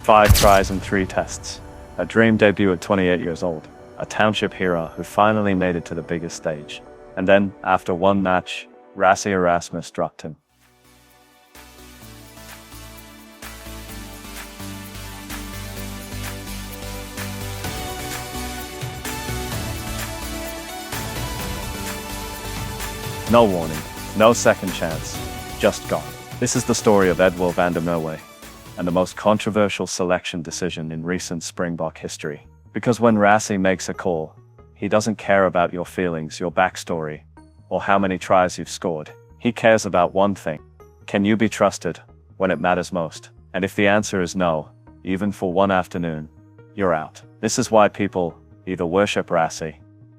5 tries and 3 tests. A dream debut at 28 years old. A township hero who finally made it to the biggest stage. And then, after one match, Rassie Erasmus dropped him. No warning, no second chance, just gone. This is the story of Edwill van der Merwe, and the most controversial selection decision in recent Springbok history. Because when Rassie makes a call, he doesn't care about your feelings, your backstory, or how many tries you've scored. He cares about one thing. Can you be trusted when it matters most? And if the answer is no, even for one afternoon, you're out. This is why people either worship Rassie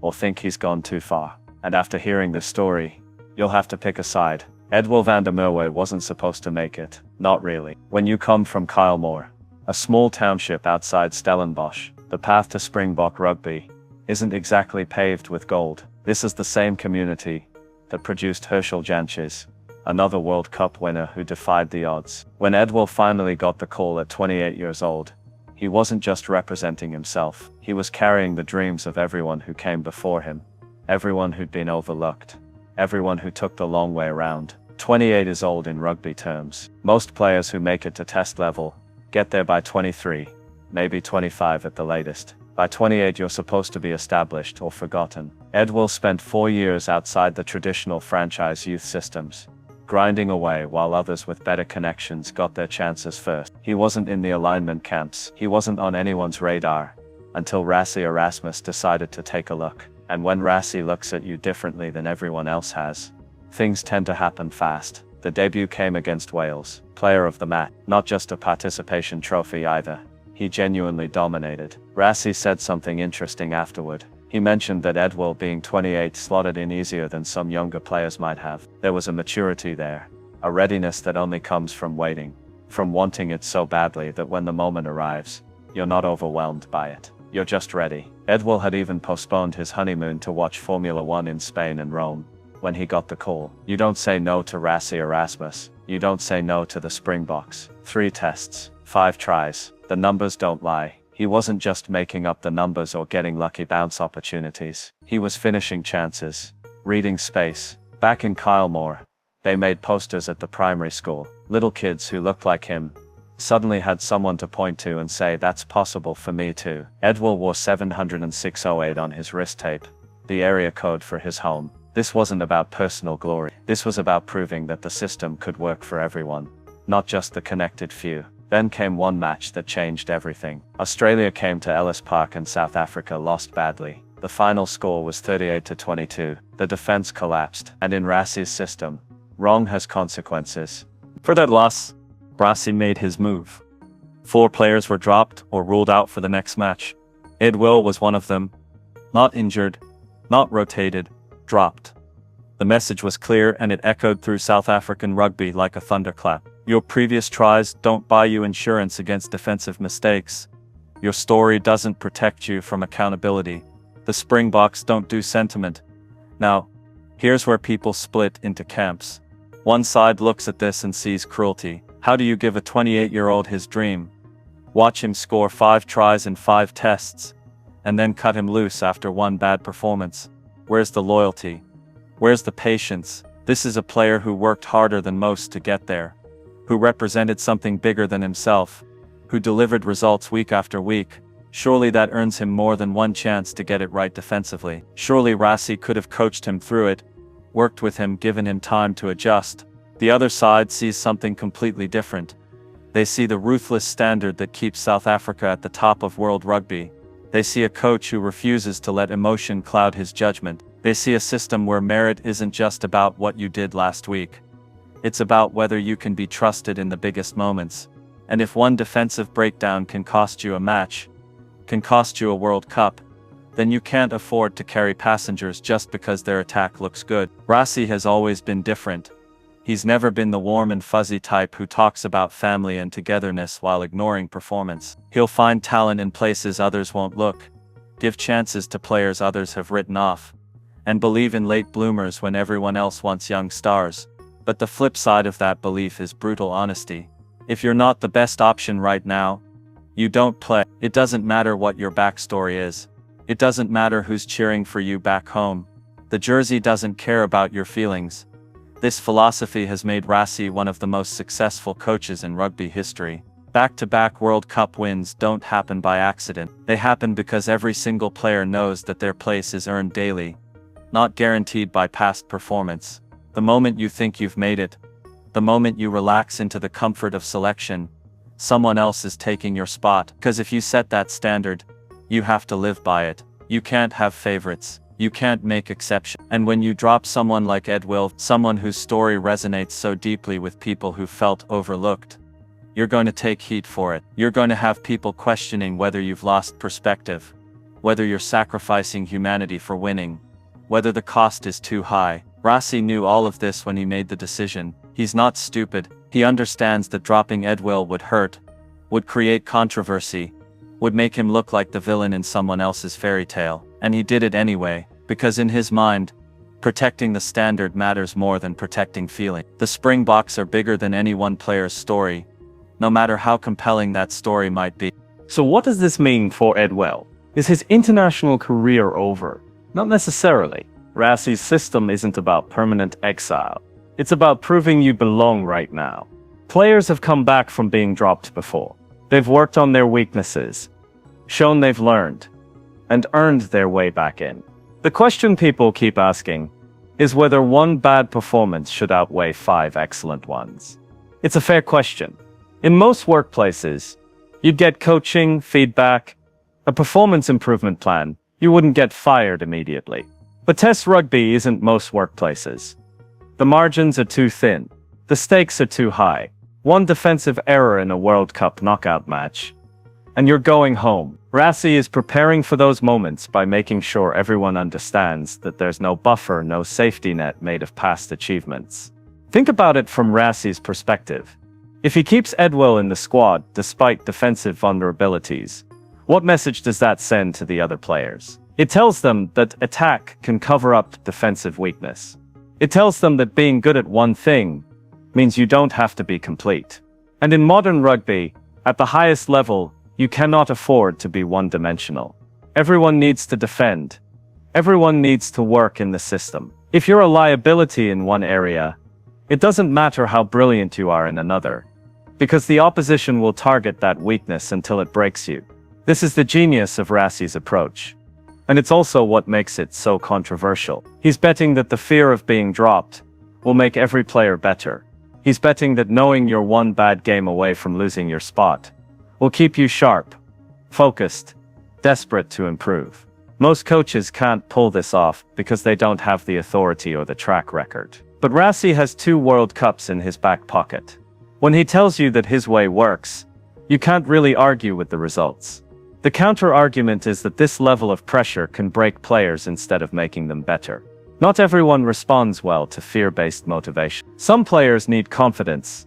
or think he's gone too far. And after hearing this story, you'll have to pick a side. Edwill van der Merwe wasn't supposed to make it. Not really. When you come from Kylemore, a small township outside Stellenbosch, the path to Springbok rugby isn't exactly paved with gold. This is the same community that produced Herschel Jantjes, another World Cup winner who defied the odds. When Edwill finally got the call at 28 years old, he wasn't just representing himself. He was carrying the dreams of everyone who came before him. Everyone who'd been overlooked. Everyone who took the long way around. 28 is old in rugby terms. Most players who make it to test level get there by 23, maybe 25 at the latest. By 28 you're supposed to be established or forgotten. Edwill spent 4 years outside the traditional franchise youth systems, grinding away while others with better connections got their chances first. He wasn't in the alignment camps. He wasn't on anyone's radar until Rassie Erasmus decided to take a look. And when Rassie looks at you differently than everyone else has, things tend to happen fast. The debut came against Wales, player of the match, not just a participation trophy either. He genuinely dominated. Rassie said something interesting afterward. He mentioned that Edwill being 28 slotted in easier than some younger players might have. There was a maturity there, a readiness that only comes from waiting, from wanting it so badly that when the moment arrives, you're not overwhelmed by it. You're just ready. Edwill had even postponed his honeymoon to watch Formula 1 in Spain and Rome when he got the call. You don't say no to Rassie Erasmus. You don't say no to the Springboks. 3 tests, 5 tries. The numbers don't lie. He wasn't just making up the numbers or getting lucky bounce opportunities. He was finishing chances, reading space. Back in Kylemore, they made posters at the primary school. Little kids who looked like him suddenly had someone to point to and say, that's possible for me too. Edwill wore 70608 on his wrist tape, the area code for his home. This wasn't about personal glory. This was about proving that the system could work for everyone, not just the connected few. Then came one match that changed everything. Australia came to Ellis Park and South Africa lost badly. The final score was 38-22. The defense collapsed, and in Rassie's system, wrong has consequences. For that loss, Rassie made his move. 4 players were dropped or ruled out for the next match. Edwill was one of them. Not injured, not rotated, dropped. The message was clear and it echoed through South African rugby like a thunderclap. Your previous tries don't buy you insurance against defensive mistakes. Your story doesn't protect you from accountability. The Springboks don't do sentiment. Now, here's where people split into camps. One side looks at this and sees cruelty. How do you give a 28-year-old his dream? Watch him score 5 tries in 5 tests, and then cut him loose after one bad performance. Where's the loyalty? Where's the patience? This is a player who worked harder than most to get there, who represented something bigger than himself, who delivered results week after week. Surely that earns him more than one chance to get it right defensively. Surely Rassie could have coached him through it, worked with him, given him time to adjust. The other side sees something completely different. They see the ruthless standard that keeps South Africa at the top of world rugby. They see a coach who refuses to let emotion cloud his judgment. They see a system where merit isn't just about what you did last week. It's about whether you can be trusted in the biggest moments. And if one defensive breakdown can cost you a match, can cost you a World Cup, then you can't afford to carry passengers just because their attack looks good. Rassie has always been different. He's never been the warm and fuzzy type who talks about family and togetherness while ignoring performance. He'll find talent in places others won't look, give chances to players others have written off, and believe in late bloomers when everyone else wants young stars. But the flip side of that belief is brutal honesty. If you're not the best option right now, you don't play. It doesn't matter what your backstory is. It doesn't matter who's cheering for you back home. The jersey doesn't care about your feelings. This philosophy has made Rassie one of the most successful coaches in rugby history. Back-to-back World Cup wins don't happen by accident. They happen because every single player knows that their place is earned daily, not guaranteed by past performance. The moment you think you've made it, the moment you relax into the comfort of selection, someone else is taking your spot. Because if you set that standard, you have to live by it. You can't have favorites. You can't make exceptions. And when you drop someone like Edwill, someone whose story resonates so deeply with people who felt overlooked, you're going to take heat for it. You're going to have people questioning whether you've lost perspective, whether you're sacrificing humanity for winning, whether the cost is too high. Rassie knew all of this when he made the decision. He's not stupid. He understands that dropping Edwill would hurt, would create controversy, would make him look like the villain in someone else's fairy tale. And he did it anyway, because in his mind, protecting the standard matters more than protecting feeling. The Springboks are bigger than any one player's story, no matter how compelling that story might be. So what does this mean for Edwill? Is his international career over? Not necessarily. Rassie's system isn't about permanent exile. It's about proving you belong right now. Players have come back from being dropped before. They've worked on their weaknesses, shown they've learned, and earned their way back in. The question people keep asking is whether one bad performance should outweigh 5 excellent ones. It's a fair question. In most workplaces, you'd get coaching, feedback, a performance improvement plan. You wouldn't get fired immediately. But Test rugby isn't most workplaces. The margins are too thin. The stakes are too high. One defensive error in a World Cup knockout match, and you're going home. Rassie is preparing for those moments by making sure everyone understands that there's no buffer, no safety net made of past achievements. Think about it from Rassie's perspective. If he keeps Edwill in the squad despite defensive vulnerabilities, what message does that send to the other players? It tells them that attack can cover up defensive weakness. It tells them that being good at one thing means you don't have to be complete. And in modern rugby, at the highest level, you cannot afford to be one-dimensional. Everyone needs to defend. Everyone needs to work in the system. If you're a liability in one area, it doesn't matter how brilliant you are in another, because the opposition will target that weakness until it breaks you. This is the genius of Rassie's approach. And it's also what makes it so controversial. He's betting that the fear of being dropped will make every player better. He's betting that knowing you're one bad game away from losing your spot will keep you sharp, focused, desperate to improve. Most coaches can't pull this off because they don't have the authority or the track record. But Rassie has 2 World Cups in his back pocket. When he tells you that his way works, you can't really argue with the results. The counter-argument is that this level of pressure can break players instead of making them better. Not everyone responds well to fear-based motivation. Some players need confidence,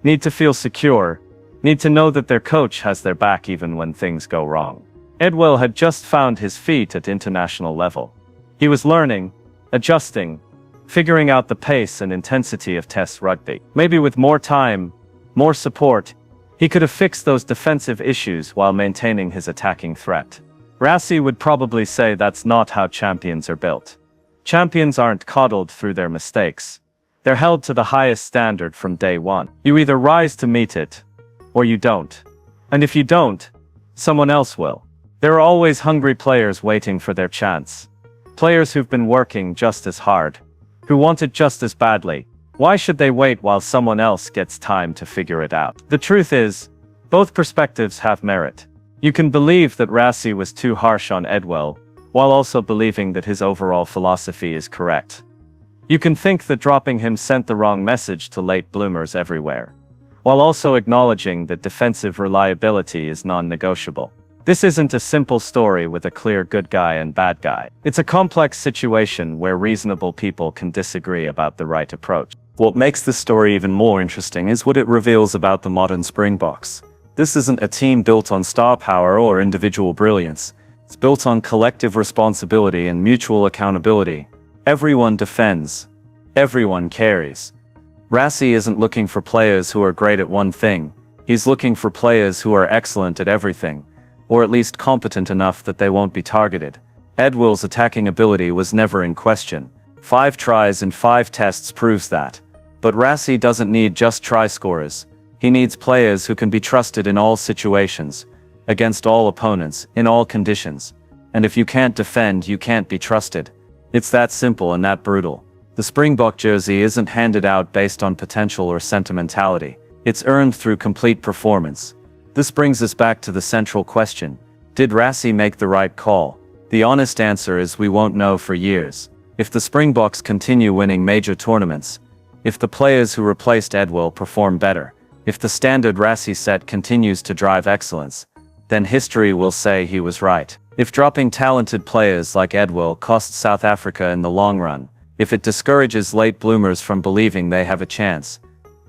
need to feel secure, need to know that their coach has their back even when things go wrong. Edwill had just found his feet at international level. He was learning, adjusting, figuring out the pace and intensity of Test rugby. Maybe with more time, more support, he could have fixed those defensive issues while maintaining his attacking threat. Rassie would probably say that's not how champions are built. Champions aren't coddled through their mistakes. They're held to the highest standard from day one. You either rise to meet it, or you don't. And if you don't, someone else will. There are always hungry players waiting for their chance. Players who've been working just as hard, who want it just as badly. Why should they wait while someone else gets time to figure it out? The truth is, both perspectives have merit. You can believe that Rassie was too harsh on Edwill, while also believing that his overall philosophy is correct. You can think that dropping him sent the wrong message to late bloomers everywhere, while also acknowledging that defensive reliability is non-negotiable. This isn't a simple story with a clear good guy and bad guy. It's a complex situation where reasonable people can disagree about the right approach. What makes this story even more interesting is what it reveals about the modern Springboks. This isn't a team built on star power or individual brilliance. It's built on collective responsibility and mutual accountability. Everyone defends. Everyone carries. Rassie isn't looking for players who are great at one thing. He's looking for players who are excellent at everything, or at least competent enough that they won't be targeted. Edwill's attacking ability was never in question. 5 tries in 5 tests proves that. But Rassie doesn't need just try scorers. He needs players who can be trusted in all situations, against all opponents, in all conditions. And if you can't defend, you can't be trusted. It's that simple and that brutal. The Springbok jersey isn't handed out based on potential or sentimentality. It's earned through complete performance. This brings us back to the central question. Did Rassie make the right call? The honest answer is we won't know for years. If the Springboks continue winning major tournaments, if the players who replaced Edwill perform better, if the standard Rassie set continues to drive excellence, then history will say he was right. If dropping talented players like Edwill costs South Africa in the long run, if it discourages late bloomers from believing they have a chance,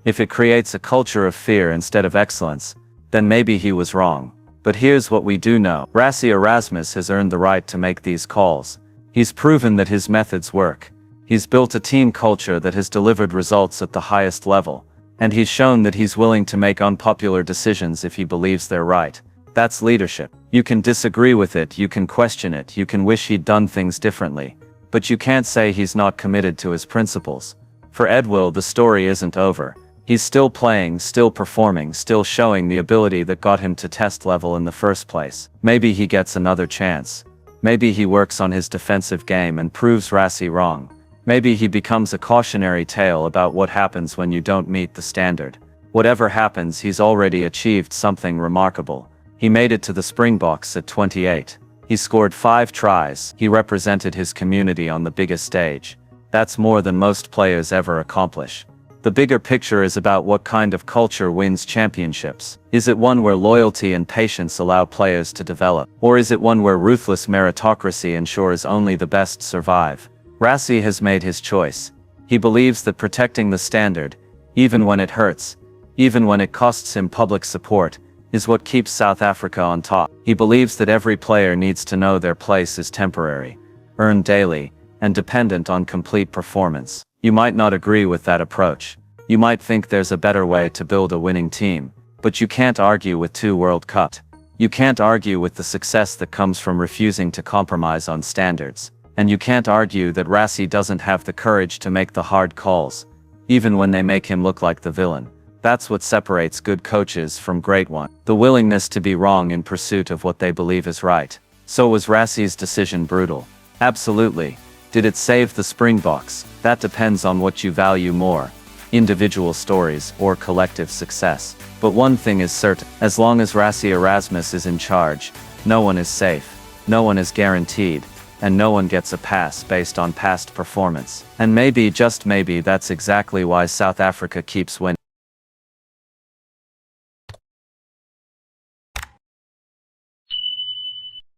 if it creates a culture of fear instead of excellence, then maybe he was wrong. But here's what we do know. Rassie Erasmus has earned the right to make these calls. He's proven that his methods work. He's built a team culture that has delivered results at the highest level. And he's shown that he's willing to make unpopular decisions if he believes they're right. That's leadership. You can disagree with it, you can question it, you can wish he'd done things differently. But you can't say he's not committed to his principles. For Edwill, the story isn't over. He's still playing, still performing, still showing the ability that got him to test level in the first place. Maybe he gets another chance. Maybe he works on his defensive game and proves Rassie wrong. Maybe he becomes a cautionary tale about what happens when you don't meet the standard. Whatever happens, he's already achieved something remarkable. He made it to the Springboks at 28. He scored 5 tries. He represented his community on the biggest stage. That's more than most players ever accomplish. The bigger picture is about what kind of culture wins championships. Is it one where loyalty and patience allow players to develop? Or is it one where ruthless meritocracy ensures only the best survive? Rassie has made his choice. He believes that protecting the standard, even when it hurts, even when it costs him public support, is what keeps South Africa on top. He believes that every player needs to know their place is temporary, earned daily, and dependent on complete performance. You might not agree with that approach. You might think there's a better way to build a winning team, but you can't argue with 2 World Cups. You can't argue with the success that comes from refusing to compromise on standards. And you can't argue that Rassie doesn't have the courage to make the hard calls, even when they make him look like the villain. That's what separates good coaches from great ones. The willingness to be wrong in pursuit of what they believe is right. So was Rassie's decision brutal? Absolutely. Did it save the Springboks? That depends on what you value more, individual stories or collective success. But one thing is certain, as long as Rassie Erasmus is in charge, no one is safe, no one is guaranteed, and no one gets a pass based on past performance. And maybe, just maybe, that's exactly why South Africa keeps winning.